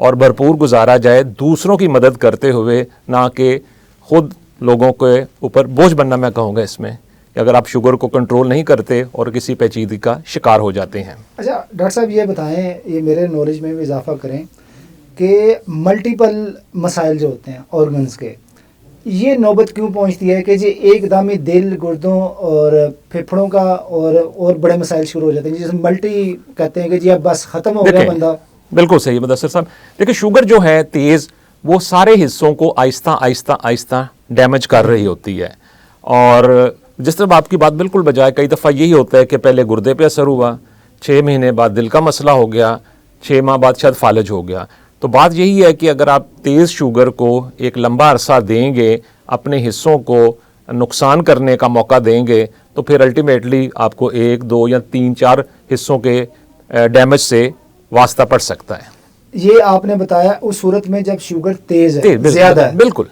اور بھرپور گزارا جائے دوسروں کی مدد کرتے ہوئے، نہ کہ خود لوگوں کے اوپر بوجھ بننا. میں کہوں گا اس میں کہ اگر آپ شوگر کو کنٹرول نہیں کرتے اور کسی پیچیدگی کا شکار ہو جاتے ہیں. اچھا ڈاکٹر صاحب یہ بتائیں، یہ میرے نالج میں بھی اضافہ کریں کہ ملٹیپل مسائل جو ہوتے ہیں آرگنز کے، یہ نوبت کیوں پہنچتی ہے کہ جی ایک دم ہی دل، گردوں اور پھیپھڑوں کا اور بڑے مسائل شروع ہو جاتے ہیں، جسے ملٹی کہتے ہیں کہ جی اب بس ختم ہو گیا بندہ. بالکل صحیح مدثر صاحب. دیکھیں شوگر جو ہے تیز، وہ سارے حصوں کو آہستہ آہستہ آہستہ ڈیمیج کر رہی ہوتی ہے. اور جس طرح آپ کی بات بالکل بجائے، کئی دفعہ یہی ہوتا ہے کہ پہلے گردے پہ اثر ہوا، 6 مہینے بعد دل کا مسئلہ ہو گیا، 6 ماہ بعد شاید فالج ہو گیا. تو بات یہی ہے کہ اگر آپ تیز شوگر کو ایک لمبا عرصہ دیں گے، اپنے حصوں کو نقصان کرنے کا موقع دیں گے، تو پھر الٹیمیٹلی آپ کو 1، 2 یا 3، 4 حصوں کے ڈیمیج سے واسطہ پڑ سکتا ہے. یہ آپ نے بتایا اس صورت میں جب شوگر تیز ہے، زیادہ ہے. بالکل.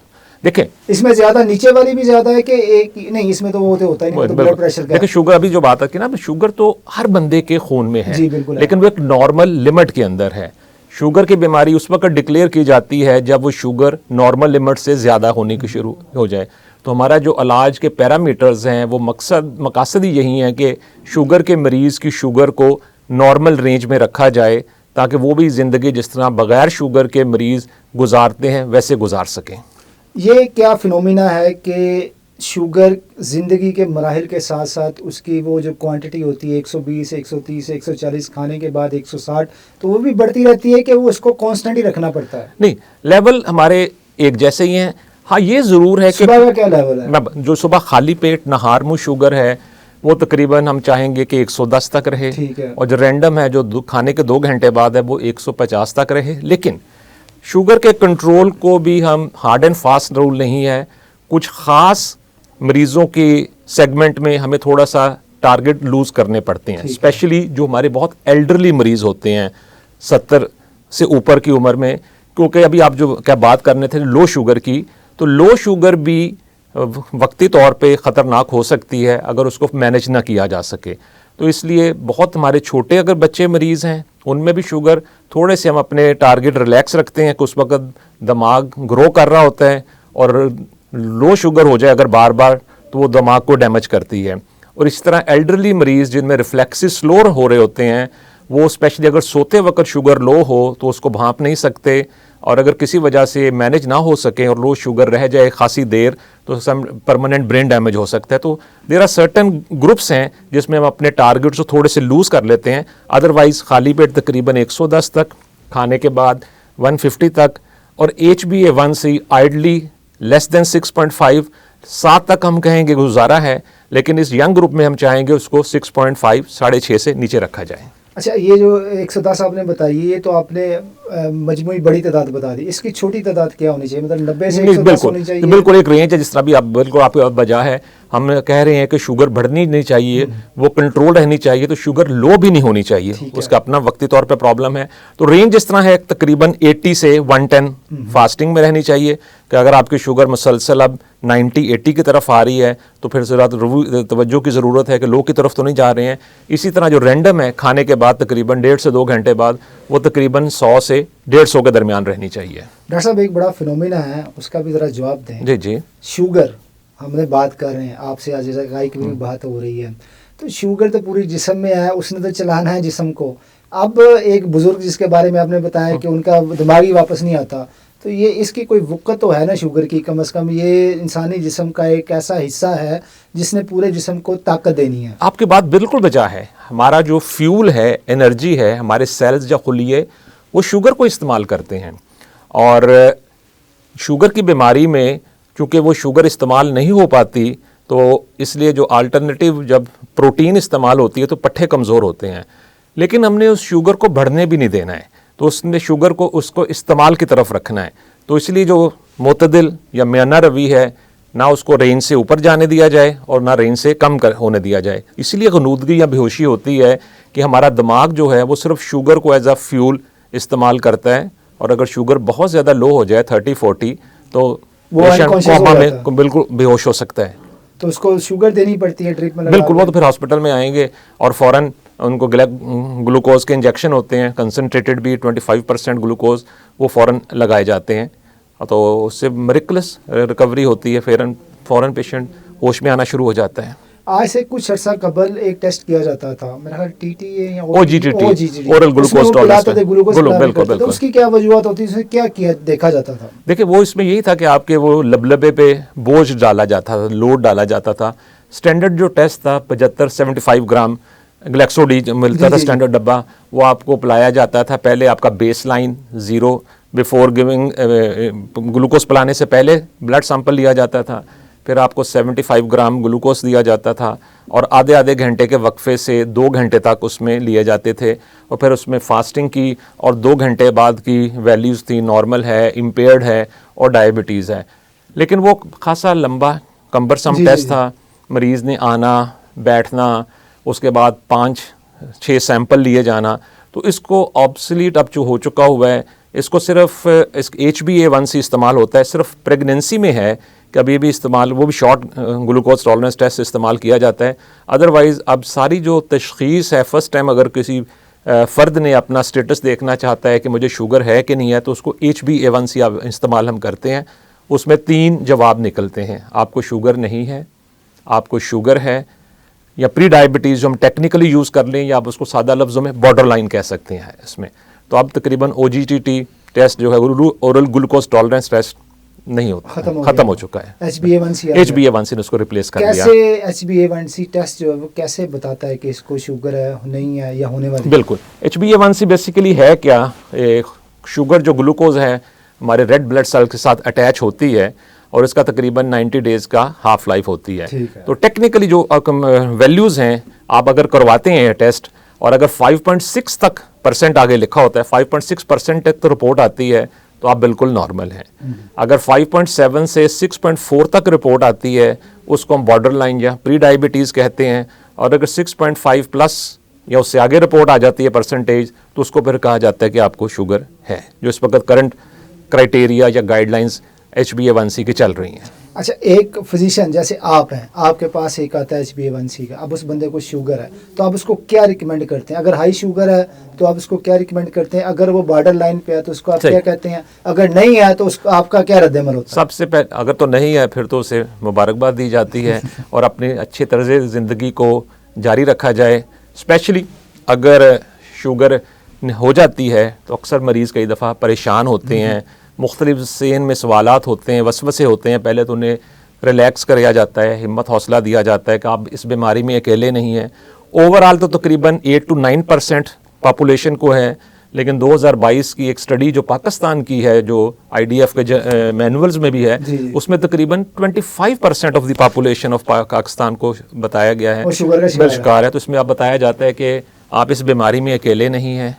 دیکھیں اس میں زیادہ نیچے والی بھی زیادہ ہے کہ ایک نہیں، اس میں تو وہ ہوتا ہی نہیں، بلڈ پریشر کا. دیکھیں شوگر، ابھی جو بات ہے کہ نا شوگر تو ہر بندے کے خون میں ہے، جی بالکل، لیکن وہ ایک نارمل لمٹ کے اندر ہے. شوگر کی بیماری اس وقت ڈکلیئر کی جاتی ہے جب وہ شوگر نارمل لمٹ سے زیادہ ہونے کی شروع ہو جائے. تو ہمارا جو علاج کے پیرامیٹرز ہیں وہ مقاصد ہی یہی ہیں کہ شوگر کے مریض کی شوگر کو نارمل رینج میں رکھا جائے، تاکہ وہ بھی زندگی جس طرح بغیر شوگر کے مریض گزارتے ہیں ویسے گزار سکیں. یہ کیا فنومینا ہے کہ شوگر زندگی کے مراحل کے ساتھ ساتھ اس کی وہ جو کوانٹٹی ہوتی ہے 120، 130، 140 کھانے کے بعد 160، تو وہ بھی بڑھتی رہتی ہے کہ وہ اس کو کانسٹنٹ ہی رکھنا پڑتا ہے؟ نہیں، لیول ہمارے ایک جیسے ہی ہیں. ہاں یہ ضرور ہے کہ صبح کا کیا لیول ہے؟ جو صبح خالی پیٹ نہار منہ شوگر ہے وہ تقریباً ہم چاہیں گے کہ 110 تک رہے، اور جو رینڈم ہے جو کھانے کے 2 گھنٹے بعد ہے وہ 150 تک رہے. لیکن شوگر کے کنٹرول کو بھی ہم ہارڈ اینڈ فاسٹ رول نہیں ہے، کچھ خاص مریضوں کی سیگمنٹ میں ہمیں تھوڑا سا ٹارگٹ لوز کرنے پڑتے ہیں، اسپیشلی جو ہمارے بہت ایلڈرلی مریض ہوتے ہیں 70 سے اوپر کی عمر میں. کیونکہ ابھی آپ جو کیا بات کرنے تھے لو شوگر کی، تو لو شوگر بھی وقتی طور پہ خطرناک ہو سکتی ہے اگر اس کو مینج نہ کیا جا سکے. تو اس لیے بہت ہمارے چھوٹے اگر بچے مریض ہیں ان میں بھی شوگر تھوڑے سے ہم اپنے ٹارگٹ ریلیکس رکھتے ہیں کہ اس وقت دماغ گرو کر رہا ہوتا ہے، اور لو شوگر ہو جائے اگر بار بار تو وہ دماغ کو ڈیمیج کرتی ہے. اور اس طرح ایلڈرلی مریض جن میں ریفلیکسز سلو ہو رہے ہوتے ہیں، وہ اسپیشلی اگر سوتے وقت شوگر لو ہو تو اس کو بھانپ نہیں سکتے، اور اگر کسی وجہ سے مینج نہ ہو سکے اور لو شوگر رہ جائے خاصی دیر تو پرماننٹ برین ڈیمیج ہو سکتا ہے. تو دیر آر سرٹن گروپس ہیں جس میں ہم اپنے ٹارگٹس کو تھوڑے سے لوز کر لیتے ہیں. ادروائز خالی پیٹ تقریباً 110 تک، کھانے کے بعد 150 تک، اور HbA1c آئیڈلی لیس دین 6.5، 7 تک ہم کہیں گے گزارا ہے، لیکن اس ینگ گروپ میں ہم چاہیں گے اس کو 6.5، 6.5 سے نیچے رکھا جائے. اچھا یہ جو 110 آپ نے بتائی، یہ تو آپ نے مجموعی بڑی تعداد بتا دی، اس کی چھوٹی تعداد کیا ہونی چاہیے؟ مطلب 90 سے 110 ہونی چاہیے؟ بالکل ایک رینج ہے، جس طرح بھی آپ بالکل آپ کی بجا ہے، ہم کہہ رہے ہیں کہ شوگر بڑھنی نہیں چاہیے، وہ کنٹرول رہنی چاہیے، تو شوگر لو بھی نہیں ہونی چاہیے، اس کا اپنا وقتی طور پہ پرابلم ہے. تو رینج جس طرح ہے تقریباً 80 سے 110 فاسٹنگ میں رہنی چاہیے، کہ اگر آپ کی شوگر مسلسل اب 90-80 کی طرف آ رہی ہے تو پھر ذرا توجہ کی ضرورت ہے کہ لو کی طرف تو نہیں جا رہے ہیں. اسی طرح جو رینڈم ہے کھانے کے بعد تقریباً 1.5 سے 2 گھنٹے بعد وہ تقریباً 100 سے 150 کے درمیان رہنی چاہیے. ڈاکٹر صاحب ایک بڑا فنومینا ہے، اس کا بھی ذرا جواب دیں. جی جی. شوگر ہم نے بات کر رہے ہیں آپ سے، آج گائے کی بھی بات ہو رہی ہے، تو شوگر تو پوری جسم میں ہے، اس نے تو چلانا ہے جسم کو. اب ایک بزرگ جس کے بارے میں آپ نے بتایا کہ ان کا دماغی واپس نہیں آتا، تو یہ اس کی کوئی وقت تو ہے نا شوگر کی، کم از کم یہ انسانی جسم کا ایک ایسا حصہ ہے جس نے پورے جسم کو طاقت دینی ہے. آپ کی بات بالکل بجا ہے. ہمارا جو فیول ہے، انرجی ہے، ہمارے سیلز یا خلیے وہ شوگر کو استعمال کرتے ہیں، اور شوگر کی بیماری میں چونکہ وہ شوگر استعمال نہیں ہو پاتی تو اس لیے جو آلٹرنیٹیو جب پروٹین استعمال ہوتی ہے تو پٹھے کمزور ہوتے ہیں. لیکن ہم نے اس شوگر کو بڑھنے بھی نہیں دینا ہے، تو اس نے شوگر کو اس کو استعمال کی طرف رکھنا ہے. تو اس لیے جو معتدل یا میانہ روی ہے، نہ اس کو رینج سے اوپر جانے دیا جائے اور نہ رینج سے کم ہونے دیا جائے. اسی لیے غنودگی یا بیہوشی ہوتی ہے کہ ہمارا دماغ جو ہے وہ صرف شوگر کو ایز اے فیول استعمال کرتا ہے، اور اگر شوگر بہت زیادہ لو ہو جائے 30-40 تو وہ کوما میں بالکل بے ہوش ہو سکتا ہے. تو اس کو شوگر دینی پڑتی ہے ٹریٹمنٹ؟ بالکل، وہ تو پھر ہاسپٹل میں آئیں گے اور فوراً ان کو گلوکوز کے انجیکشن ہوتے ہیں, کنسنٹریٹڈ بھی 25% گلوکوز, وہ فوراً لگائے جاتے ہیں, تو اس سے میریکلس ریکوری ہوتی ہے, فوراً پیشنٹ ہوش میں آنا شروع ہو جاتا ہے. آج سے کچھ عرصہ قبل ایک ٹیسٹ کیا جاتا تھا, میرا خیال ٹی ٹی ہے یا O G T T, oral glucose tolerance. بالکل. اس کی کیا وجوہات ہوتی ہے, کیا دیکھا جاتا تھا؟ دیکھیں وہ اس میں یہی تھا کہ آپ کے وہ لبلبے پہ بوجھ ڈالا جاتا تھا, لوڈ ڈالا جاتا تھا. اسٹینڈرڈ جو ٹیسٹ تھا 75 گرام گلیکسو ڈی ملتا تھا اسٹینڈرڈ ڈبہ, وہ آپ کو پلایا جاتا تھا. پہلے آپ کا base line 0 before giving, glucose پلانے سے پہلے بلڈ سیمپل لیا جاتا تھا, پھر آپ کو 75 گرام گلوکوز دیا جاتا تھا, اور آدھے گھنٹے کے وقفے سے 2 گھنٹے تک اس میں لیے جاتے تھے, اور پھر اس میں فاسٹنگ کی, اور 2 گھنٹے بعد کی ویلیوز تھی نارمل ہے, امپیئرڈ ہے اور ڈائبٹیز ہے. لیکن وہ خاصا لمبا کمبرسم ٹیسٹ تھا, مریض نے آنا بیٹھنا, اس کے بعد 5-6 سیمپل لیے جانا, تو اس کو آبسلیٹ اب جو ہو چکا ہوا ہے. اس کو صرف HbA1c استعمال ہوتا ہے, صرف پریگننسی میں ہے کہ ابھی بھی استعمال, وہ بھی شارٹ گلوکوز ٹالرنس ٹیسٹ استعمال کیا جاتا ہے. ادروائز اب ساری جو تشخیص ہے, فرسٹ ٹائم اگر کسی فرد نے اپنا سٹیٹس دیکھنا چاہتا ہے کہ مجھے شوگر ہے کہ نہیں ہے, تو اس کو HbA1c استعمال ہم کرتے ہیں. اس میں 3 جواب نکلتے ہیں, آپ کو شوگر نہیں ہے, آپ کو شوگر ہے, یا پری ڈائبٹیز جو ہم ٹیکنیکلی یوز کر لیں, یا آپ اس کو سادہ لفظوں میں بارڈر لائن کہہ سکتے ہیں اس میں. تو اب تقریباً OGTT ٹیسٹ جو ہے اورل گلوکوز ٹالرنس ٹیسٹ نہیں ہوتا, ختم ہو چکا ہے. HbA1c نے اس کو ریپلیس کر دیا. کیسے HbA1c ٹیسٹ جو ہے وہ کیسے بتاتا ہے کہ اس کو شوگر ہے, نہیں ہے, یا ہونے والی؟ بالکل, HbA1c بیسیکلی ہے کیا, شوگر جو گلوکوز ہے ہمارے ریڈ بلڈ سیل کے ساتھ اٹیچ ہوتی ہے, اور اس کا تقریباً 90 ڈیز کا ہاف لائف ہوتی ہے. تو ٹیکنیکلی جو ویلیوز ہیں, آپ اگر کرواتے ہیں ٹیسٹ, اور اگر 5.6 تک % آگے لکھا ہوتا ہے, 5.6% تک تو رپورٹ آتی ہے, تو آپ بالکل نارمل ہیں. اگر 5.7 سے 6.4 تک رپورٹ آتی ہے, اس کو ہم بارڈر لائن یا پری ڈائبٹیز کہتے ہیں. اور اگر 6.5 پلس یا اس سے آگے رپورٹ آ جاتی ہے پرسنٹیج, تو اس کو پھر کہا جاتا ہے کہ آپ کو شوگر ہے, جو اس وقت کرنٹ کرائٹیریا یا گائیڈ لائنز HbA1c کی چل رہی ہیں. اچھا, ایک فزیشین جیسے آپ ہیں, آپ کے پاس ایک آتا ہے HbA1c کا, اب اس بندے کو شوگر ہے, تو آپ اس کو کیا ریکمینڈ کرتے ہیں؟ اگر ہائی شوگر ہے تو آپ اس کو کیا ریکمینڈ کرتے ہیں؟ اگر وہ بارڈر لائن پہ ہے تو اس کو آپ کیا کہتے ہیں؟ اگر نہیں ہے تو اس کو آپ کا کیا رد عمل ہوتا ہے؟ سب سے پہلے اگر تو نہیں ہے, پھر تو اسے مبارکباد دی جاتی ہے, اور اپنے اچھے طرز زندگی کو جاری رکھا جائے. اسپیشلی اگر شوگر ہو جاتی ہے تو اکثر مریض کئی دفعہ پریشان ہوتے ہیں, مختلف ذہن میں سوالات ہوتے ہیں, وسوسے ہوتے ہیں. پہلے تو انہیں ریلیکس کرایا جاتا ہے, ہمت حوصلہ دیا جاتا ہے کہ آپ اس بیماری میں اکیلے نہیں ہیں. اوور آل تو تقریباً 8 to 9% پاپولیشن کو ہے, لیکن 2022 کی ایک اسٹڈی جو پاکستان کی ہے, جو IDF کے مینولز میں بھی ہے, اس میں تقریباً 25% of the population of Pakistan کو بتایا گیا ہے شکار ہے. تو اس میں آپ بتایا جاتا ہے کہ آپ اس بیماری میں اکیلے نہیں ہیں.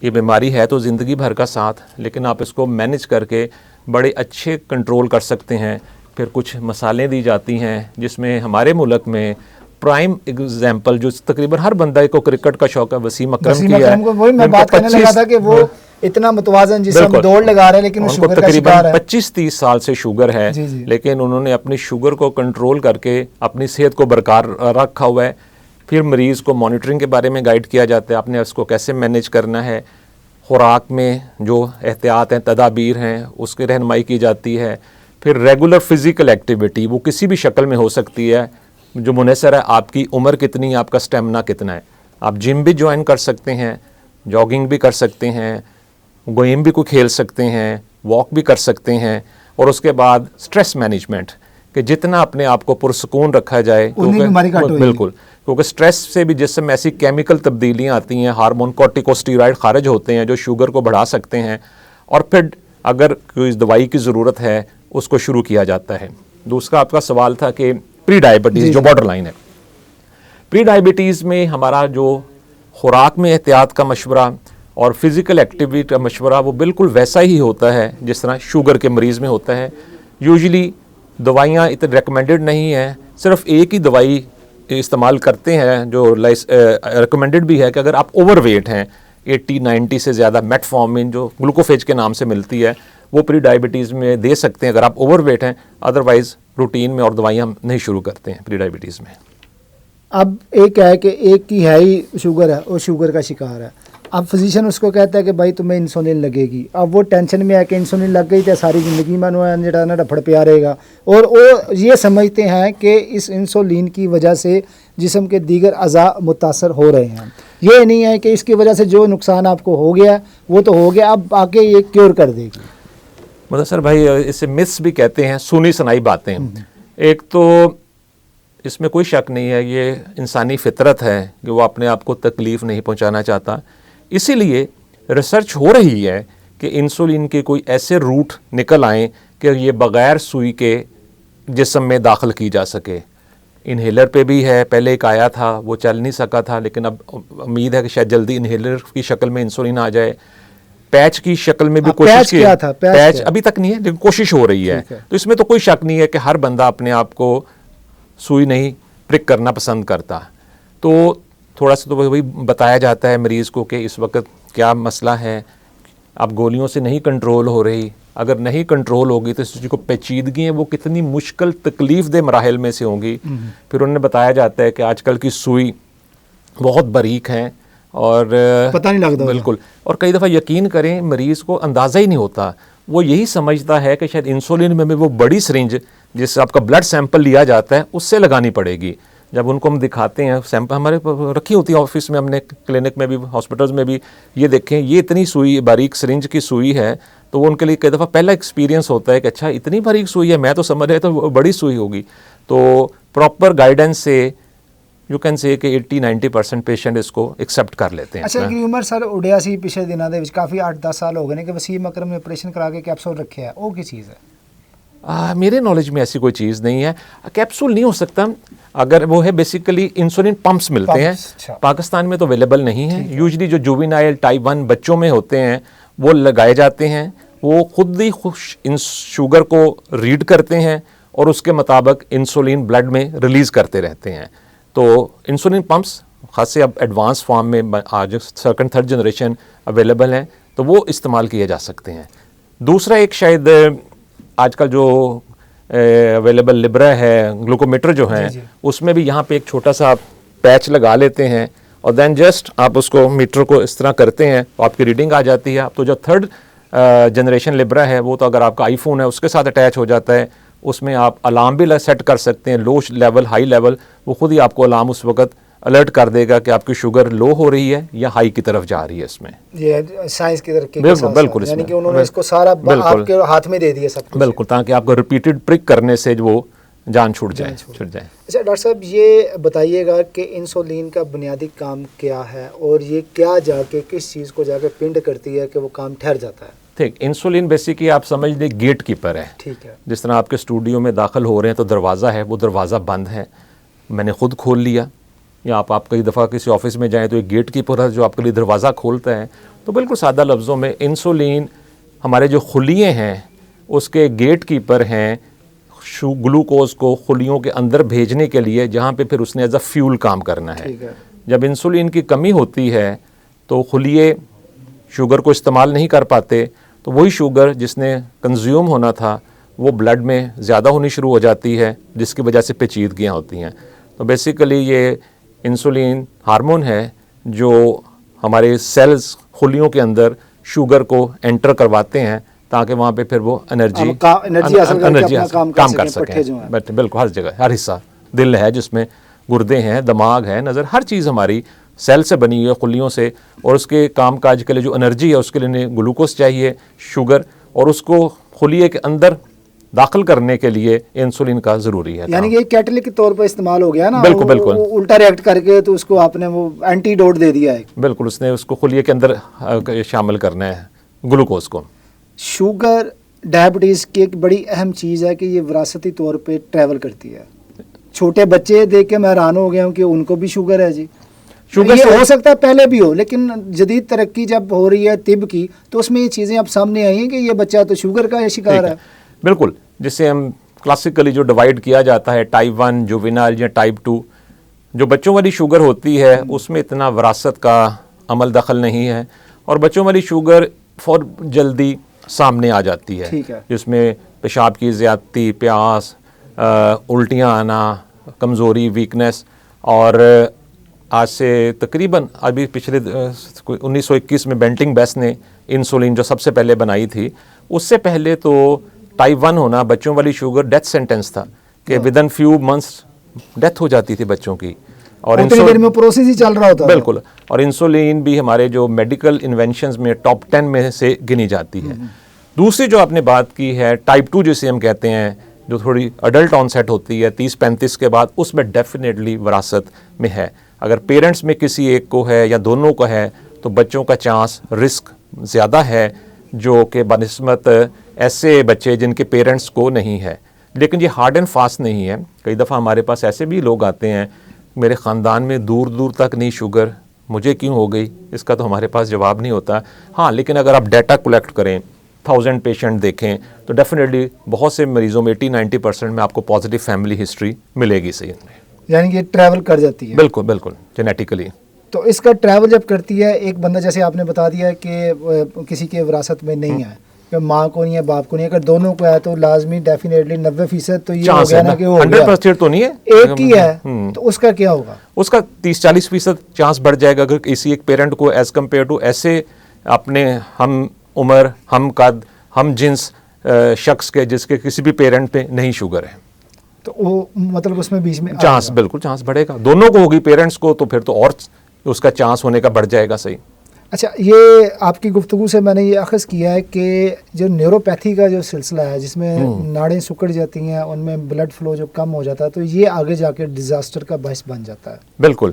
یہ بیماری ہے تو زندگی بھر کا ساتھ, لیکن آپ اس کو مینج کر کے بڑے اچھے کنٹرول کر سکتے ہیں. پھر کچھ مسالیں دی جاتی ہیں, جس میں ہمارے ملک میں پرائم ایگزامپل جو تقریباً ہر بندہ کو کرکٹ کا شوق ہے, وسیم اکرم کی ہے. وہی میں بات کرنے لگا تھا کہ وہ اتنا متوازن جسم دوڑ لگا رہے ہیں, لیکن ان کو تقریباً 25-30 سال سے شوگر ہے, لیکن انہوں نے اپنی شوگر کو کنٹرول کر کے اپنی صحت کو برقرار رکھا ہوا ہے. پھر مریض کو مانیٹرنگ کے بارے میں گائیڈ کیا جاتا ہے, آپ نے اس کو کیسے مینیج کرنا ہے. خوراک میں جو احتیاط ہیں, تدابیر ہیں, اس کی رہنمائی کی جاتی ہے. پھر ریگولر فزیکل ایکٹیویٹی, وہ کسی بھی شکل میں ہو سکتی ہے, جو منحصر ہے آپ کی عمر کتنی, آپ کا اسٹیمنا کتنا ہے. آپ جم بھی جوائن کر سکتے ہیں, جاگنگ بھی کر سکتے ہیں, گیم بھی کوئی کھیل سکتے ہیں, واک بھی کر سکتے ہیں. اور اس کے بعد اسٹریس مینجمنٹ, کہ جتنا اپنے آپ کو پرسکون رکھا جائے, بالکل, کیونکہ اسٹریس سے بھی جسم میں ایسی کیمیکل تبدیلیاں آتی ہیں, ہارمون کورٹیکوسٹیرائڈ خارج ہوتے ہیں جو شوگر کو بڑھا سکتے ہیں. اور پھر اگر کوئی دوائی کی ضرورت ہے اس کو شروع کیا جاتا ہے. دوسرا آپ کا سوال تھا کہ پری ڈائبٹیز جو بارڈر لائن ہے, پری ڈائبٹیز میں ہمارا جو خوراک میں احتیاط کا مشورہ اور فزیکل ایکٹیویٹی کا مشورہ وہ بالکل ویسا ہی ہوتا ہے جس طرح شوگر کے مریض میں ہوتا ہے. یوزلی دوائیاں اتنے ریکمینڈڈ نہیں ہیں, صرف ایک ہی دوائی استعمال کرتے ہیں جو ریکمینڈڈ بھی ہے کہ اگر آپ اوور ویٹ ہیں 80-90 سے زیادہ, میٹفارمین جو گلوکوفیج کے نام سے ملتی ہے, وہ پری ڈائبٹیز میں دے سکتے ہیں اگر آپ اوور ویٹ ہیں. ادروائز روٹین میں اور دوائیاں ہم نہیں شروع کرتے ہیں پری ڈائبٹیز میں. اب ایک ہے کہ ایک کی ہے ہی شوگر ہے اور شوگر کا شکار ہے, اب فزیشین اس کو کہتا ہے کہ بھائی تمہیں انسولین لگے گی, اب وہ ٹینشن میں ہے کہ انسولین لگ گئی تو ساری زندگی میں جڑا رفڑ پیا رہے گا, اور وہ یہ سمجھتے ہیں کہ اس انسولین کی وجہ سے جسم کے دیگر اعضاء متاثر ہو رہے ہیں. یہ نہیں ہے کہ اس کی وجہ سے جو نقصان آپ کو ہو گیا وہ تو ہو گیا, اب آ کے یہ کیور کر دے گی. مدثر بھائی اسے مس بھی کہتے ہیں, سنی سنائی باتیں. ایک تو اس میں کوئی شک نہیں ہے, یہ انسانی فطرت ہے کہ وہ اپنے آپ کو تکلیف نہیں پہنچانا چاہتا, اسی لیے ریسرچ ہو رہی ہے کہ انسولین کے کوئی ایسے روٹ نکل آئیں کہ یہ بغیر سوئی کے جسم میں داخل کی جا سکے. انہیلر پہ بھی ہے, پہلے ایک آیا تھا وہ چل نہیں سکا تھا, لیکن اب امید ہے کہ شاید جلدی انہیلر کی شکل میں انسولین آ جائے. پیچ کی شکل میں بھی کوشش کی, پیچ ابھی تک نہیں ہے لیکن کوشش ہو رہی ہے. تو اس میں تو کوئی شک نہیں ہے کہ ہر بندہ اپنے آپ کو سوئی نہیں پرک کرنا پسند کرتا. تو تھوڑا سا تو وہی بتایا جاتا ہے مریض کو کہ اس وقت کیا مسئلہ ہے, اب گولیوں سے نہیں کنٹرول ہو رہی, اگر نہیں کنٹرول ہوگی تو اس کو پیچیدگی ہیں وہ کتنی مشکل تکلیف دہ مراحل میں سے ہوں گی. پھر انہوں نے بتایا جاتا ہے کہ آج کل کی سوئی بہت باریک ہیں اور پتہ نہیں لگتا بالکل, اور کئی دفعہ یقین کریں مریض کو اندازہ ہی نہیں ہوتا, وہ یہی سمجھتا ہے کہ شاید انسولین میں وہ بڑی سرنج جس سے آپ کا بلڈ سیمپل لیا جاتا ہے اس سے لگانی پڑے گی. جب ان کو ہم دکھاتے ہیں سیمپل ہمارے رکھی ہوتی ہے آفس میں, ہم نے کلینک میں بھی ہاسپٹلز میں بھی, یہ دیکھیں یہ اتنی سوئی باریک سرنج کی سوئی ہے, تو وہ ان کے لیے کئی دفعہ پہلا ایکسپیرینس ہوتا ہے کہ اچھا اتنی باریک سوئی ہے, میں تو سمجھ رہا تو بڑی سوئی ہوگی. تو پراپر گائیڈنس سے یو کین سے کہ 80-90% پیشنٹ اس کو ایکسیپٹ کر لیتے ہیں. اچھا کی عمر سر اڈیا سی پچھلے دنوں دے وچ کافی 8-10 سال ہو گئے نے کہ وسیم اکرم نے آپریشن کرا کے کیپسول رکھے ہے, وہ کی چیز ہے؟ میرے نالج میں ایسی کوئی چیز نہیں ہے. کیپسول نہیں ہو سکتا, اگر وہ ہے بیسیکلی انسولین پمپس ملتے ہیں, پاکستان میں تو اویلیبل نہیں ہیں. یوزلی جو جووینائل ٹائپ 1 بچوں میں ہوتے ہیں وہ لگائے جاتے ہیں, وہ خود ہی شوگر کو ریڈ کرتے ہیں اور اس کے مطابق انسولین بلڈ میں ریلیز کرتے رہتے ہیں. تو انسولین پمپس خاصے اب ایڈوانس فارم میں آج سیکنڈ تھرڈ جنریشن اویلیبل ہیں, تو وہ استعمال کیے جا سکتے ہیں. دوسرا ایک شاید آج کل جو اویلیبل لبرا ہے, گلوکومیٹر جو ہیں, اس میں بھی یہاں پہ ایک چھوٹا سا پیچ لگا لیتے ہیں اور دین جسٹ آپ اس کو میٹر کو اس طرح کرتے ہیں تو آپ کی ریڈنگ آ جاتی ہے. اب تو جو تھرڈ جنریشن لبرا ہے وہ تو اگر آپ کا آئی فون ہے اس کے ساتھ اٹیچ ہو جاتا ہے, اس میں آپ الارم بھی سیٹ کر سکتے ہیں, لو لیول ہائی لیول, وہ خود ہی آپ کو الارم اس وقت الرٹ کر دے گا کہ آپ کی شوگر لو ہو رہی ہے یا ہائی کی طرف جا رہی ہے. اس میں یہ سائنس کی طرف بالکل یعنی کہ انہوں نے اس کو سارا آپ کے ہاتھ میں دے دیا سب کچھ, بالکل, تاکہ آپ کو ریپیٹڈ پرک کرنے سے وہ جان چھوٹ جائے. اچھا ڈاکٹر صاحب یہ بتائیے گا کہ انسولین کا بنیادی کام کیا ہے اور یہ کیا جا کے کس چیز کو جا کے پنڈ کرتی ہے کہ وہ کام ٹھہر جاتا ہے؟ ٹھیک, انسولین بیسیکلی آپ سمجھ لیں گیٹ کیپر ہے. ٹھیک ہے, جس طرح آپ کے اسٹوڈیو میں داخل ہو رہے ہیں تو دروازہ ہے, وہ دروازہ بند ہے, میں نے خود کھول لیا, یا آپ کئی دفعہ کسی آفس میں جائیں تو ایک گیٹ کیپر ہے جو آپ کے لیے دروازہ کھولتا ہے. تو بالکل سادہ لفظوں میں انسولین ہمارے جو خلیے ہیں اس کے گیٹ کیپر ہیں, گلوکوز کو خلیوں کے اندر بھیجنے کے لیے, جہاں پہ پھر اس نے ایز اے فیول کام کرنا ہے. جب انسولین کی کمی ہوتی ہے تو خلیے شوگر کو استعمال نہیں کر پاتے, تو وہی شوگر جس نے کنزیوم ہونا تھا وہ بلڈ میں زیادہ ہونی شروع ہو جاتی ہے, جس کی وجہ سے پیچیدگیاں ہوتی ہیں. تو بیسیکلی یہ انسولین ہارمون ہے جو ہمارے سیلز خلیوں کے اندر شوگر کو انٹر کرواتے ہیں تاکہ وہاں پہ پھر وہ انرجی کام کر سکیں. بالکل ہر جگہ, ہر حصہ, دل ہے جس میں, گردے ہیں, دماغ ہے, نظر, ہر چیز ہماری سیل سے بنی ہوئی ہے, خلیوں سے, اور اس کے کام کاج کے لیے جو انرجی ہے اس کے لیے گلوکوز چاہیے, شوگر, اور اس کو خلیے کے اندر داخل کرنے کے لیے انسولین کا ضروری ہے. یعنی کہ کیٹلک کے طور پر استعمال ہو گیا نا, بالکل الٹا ریئیکٹ کر کے تو اس کو آپ نے وہ اینٹی ڈوٹ دے دیا ہے. بالکل, اس نے اس کو خلیے کے اندر شامل کرنا ہے گلوکوز کو. شوگر ڈائبٹیز کی ایک بڑی اہم چیز ہے کہ یہ وراثتی طور پہ ٹریول کرتی ہے. چھوٹے بچے دیکھ کے میں حیران ہو گیا ہوں کہ ان کو بھی شوگر ہے. جی شوگر یہ ہو سکتا ہے پہلے بھی ہو, لیکن جدید ترقی جب ہو رہی ہے طب کی تو اس میں یہ چیزیں اب سامنے آئی ہیں کہ یہ بچہ تو شوگر کا شکار ہے. بالکل, جسے ہم کلاسیکلی جو ڈیوائیڈ کیا جاتا ہے ٹائپ 1 جووینائل یا ٹائپ 2, جو بچوں والی شوگر ہوتی ہے اس میں اتنا وراثت کا عمل دخل نہیں ہے, اور بچوں والی شوگر فور جلدی سامنے آ جاتی ہے, جس میں پیشاب کی زیادتی, پیاس, الٹیاں آنا, کمزوری, ویکنس, اور آج سے تقریباً ابھی پچھلے 1921 میں بینٹنگ بیس نے انسولین جو سب سے پہلے بنائی تھی، اس سے پہلے تو ٹائپ 1 ہونا بچوں والی شوگر ڈیتھ سینٹینس تھا کہ within few months death ہو جاتی تھی بچوں کی، اور دیر میں پروسیس ہی چل رہا ہوتا ہے. بالکل. اور انسولین بھی ہمارے جو میڈیکل انوینشنز میں ٹاپ 10 میں سے گنی جاتی ہے. دوسری جو آپ نے بات کی ہے ٹائپ 2 جسے ہم کہتے ہیں، جو تھوڑی اڈلٹ آن سیٹ ہوتی ہے 30-35 کے بعد، اس میں ڈیفینیٹلی وراثت میں ہے. اگر پیرنٹس میں کسی ایک کو ہے یا دونوں کو ہے تو بچوں کا چانس رسک زیادہ ہے، جو کہ بنسبت ایسے بچے جن کے پیرنٹس کو نہیں ہے. لیکن یہ ہارڈ اینڈ فاسٹ نہیں ہے. کئی دفعہ ہمارے پاس ایسے بھی لوگ آتے ہیں، میرے خاندان میں دور دور تک نہیں شوگر، مجھے کیوں ہو گئی؟ اس کا تو ہمارے پاس جواب نہیں ہوتا. ہاں، لیکن اگر آپ ڈیٹا کلیکٹ کریں، 1000 پیشنٹ دیکھیں، تو ڈیفینیٹلی بہت سے مریضوں میں 80-90% میں آپ کو پازیٹیو فیملی ہسٹری ملے گی. صحیح، یعنی کہ ٹریول کر جاتی ہے. بالکل بالکل، جینیٹیکلی. تو اس کا ٹریول جب کرتی ہے ایک بندہ، جیسے آپ نے بتا دیا کہ کسی کے وراثت میں نہیں ہے، کہ ماں کو نہیں ہے باپ کو نہیں ہے، اگر دونوں کو ہے تو لازمی ڈیفینیٹلی 90% تو یہ ہو گیا نا کہ ہو گیا. 100% تو نہیں ہے، ایک کی ہے تو اس کا کیا ہوگا؟ اس کا 30-40% چانس بڑھ جائے گا اگر کسی ایک پیرنٹ کو ایز کمپیئر ٹو ایسے اپنے ہم عمر، ہم قد، ہم جنس شخص کے جس کے کسی بھی پیرنٹ پہ نہیں شوگر ہے، تو وہ مطلب اس میں بیچ میں چانس بالکل چانس بڑھے گا. دونوں کو ہوگی پیرنٹس کو تو پھر تو اور اس کا چانس ہونے کا بڑھ جائے گا. صحیح. اچھا، یہ آپ کی گفتگو سے میں نے یہ اخذ کیا ہے کہ جو نیوروپیتھی کا جو سلسلہ ہے، جس میں ناڑیں سکڑ جاتی ہیں، ان میں بلڈ فلو جو کم ہو جاتا ہے، تو یہ آگے جا کے ڈیزاسٹر کا باعث بن جاتا ہے. بالکل.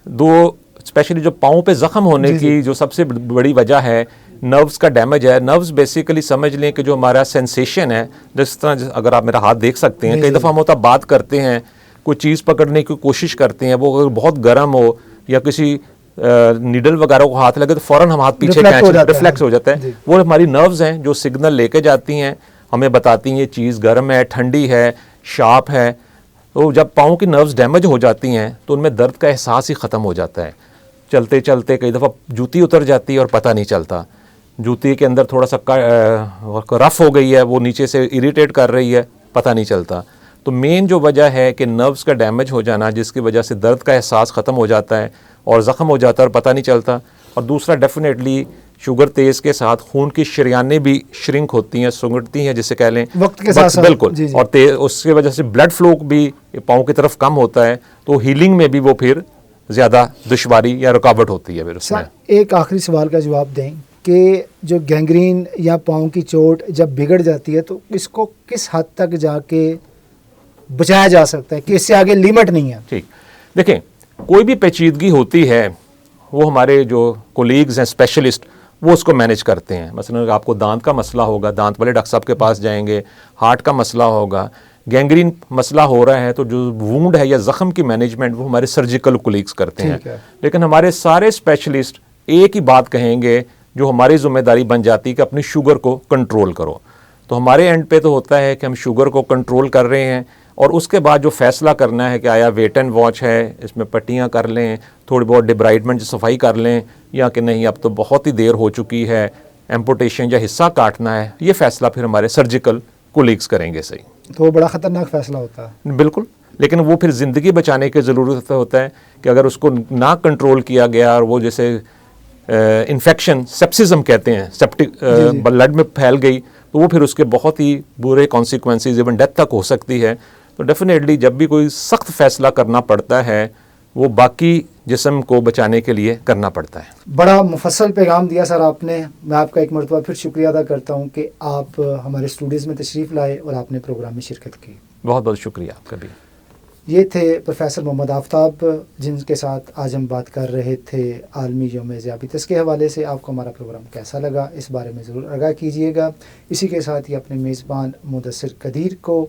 اسپیشلی جو پاؤں پہ زخم ہونے کی جو سب سے بڑی وجہ ہے، نروز کا ڈیمیج ہے. نروز بیسیکلی سمجھ لیں کہ جو ہمارا سینسیشن ہے، جس طرح اگر آپ میرا ہاتھ دیکھ سکتے ہیں، کئی دفعہ ہم ہوتا بات کرتے ہیں، کوئی چیز پکڑنے کی کوشش کرتے ہیں، وہ اگر بہت گرم ہو یا کسی نیڈل وغیرہ کو ہاتھ لگے تو فوراً ہم ہاتھ پیچھے ریفلیکس ہو جاتا ہے. وہ ہماری نروز ہیں جو سگنل لے کے جاتی ہیں، ہمیں بتاتی ہیں یہ چیز گرم ہے، ٹھنڈی ہے، شارپ ہے. تو جب پاؤں کی نروز ڈیمیج ہو جاتی ہیں تو ان میں درد کا احساس ہی ختم ہو جاتا ہے. چلتے چلتے کئی دفعہ جوتی اتر جاتی ہے اور پتہ نہیں چلتا، جوتی کے اندر تھوڑا سا رف ہو گئی ہے، وہ نیچے سے اریٹیٹ کر رہی ہے، پتہ نہیں چلتا. تو مین جو وجہ ہے کہ نروز کا ڈیمیج ہو جانا، جس کی وجہ سے درد کا احساس ختم ہو جاتا ہے اور زخم ہو جاتا ہے اور پتہ نہیں چلتا. اور دوسرا ڈیفینیٹلی شوگر تیز کے ساتھ خون کی شریانیں بھی شرنک ہوتی ہیں، سنگڑتی ہیں جسے کہہ لیں وقت کے ساتھ. بالکل. اور اس کی وجہ سے بلڈ فلو بھی پاؤں کی طرف کم ہوتا ہے، تو ہیلنگ میں بھی وہ پھر زیادہ دشواری یا رکاوٹ ہوتی ہے. پھر اس میں ایک آخری سوال کا جواب دیں کہ جو گینگرین یا پاؤں کی چوٹ جب بگڑ جاتی ہے تو اس کو کس حد تک جا کے بچایا جا سکتا ہے کہ اس سے آگے لیمٹ نہیں ہے؟ ٹھیک، دیکھیں کوئی بھی پیچیدگی ہوتی ہے، وہ ہمارے جو کولیگز ہیں اسپیشلسٹ وہ اس کو مینیج کرتے ہیں. مثلا آپ کو دانت کا مسئلہ ہوگا، دانت والے ڈاکٹر صاحب کے پاس جائیں گے. ہارٹ کا مسئلہ ہوگا، گینگرین مسئلہ ہو رہا ہے تو جو وونڈ ہے یا زخم کی مینجمنٹ وہ ہمارے سرجیکل کولیگز کرتے ہیں. لیکن ہمارے سارے اسپیشلسٹ ایک ہی بات کہیں گے جو ہماری ذمہ داری بن جاتی ہے کہ اپنی شوگر کو کنٹرول کرو. تو ہمارے اینڈ پہ تو ہوتا ہے کہ ہم شوگر کو کنٹرول کر رہے ہیں، اور اس کے بعد جو فیصلہ کرنا ہے کہ آیا ویٹ اینڈ واچ ہے، اس میں پٹیاں کر لیں، تھوڑی بہت ڈیبرائڈمنٹ صفائی کر لیں، یا کہ نہیں اب تو بہت ہی دیر ہو چکی ہے، ایمپوٹیشن یا حصہ کاٹنا ہے، یہ فیصلہ پھر ہمارے سرجیکل کولیگز کریں گے. صحیح. تو وہ بڑا خطرناک فیصلہ ہوتا ہے. بالکل. لیکن وہ پھر زندگی بچانے کی ضرورت ہوتا ہے کہ اگر اس کو نہ کنٹرول کیا گیا اور وہ جیسے انفیکشن سیپسس ہم کہتے ہیں، سیپٹک بلڈ میں پھیل گئی، تو وہ پھر اس کے بہت ہی برے کانسیکوینسز ایون ڈیتھ تک ہو سکتی ہے. تو ڈیفینیٹلی جب بھی کوئی سخت فیصلہ کرنا پڑتا ہے وہ باقی جسم کو بچانے کے لیے کرنا پڑتا ہے. بڑا مفصل پیغام دیا سر آپ نے. میں آپ کا ایک مرتبہ پھر شکریہ ادا کرتا ہوں کہ آپ ہمارے اسٹوڈیوز میں تشریف لائے اور آپ نے پروگرام میں شرکت کی. بہت بہت شکریہ آپ کا بھی. یہ تھے پروفیسر محمد آفتاب، جن کے ساتھ آج ہم بات کر رہے تھے عالمی یوم ذیابیطس کے حوالے سے. آپ کو ہمارا پروگرام کیسا لگا اس بارے میں ضرور آگاہ کیجیے گا. اسی کے ساتھ ہی اپنے میزبان مدثر قدیر کو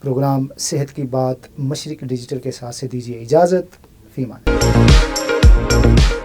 پروگرام صحت کی بات مشرق ڈیجیٹل کے ساتھ سے دیجیے اجازت. فی امان اللہ.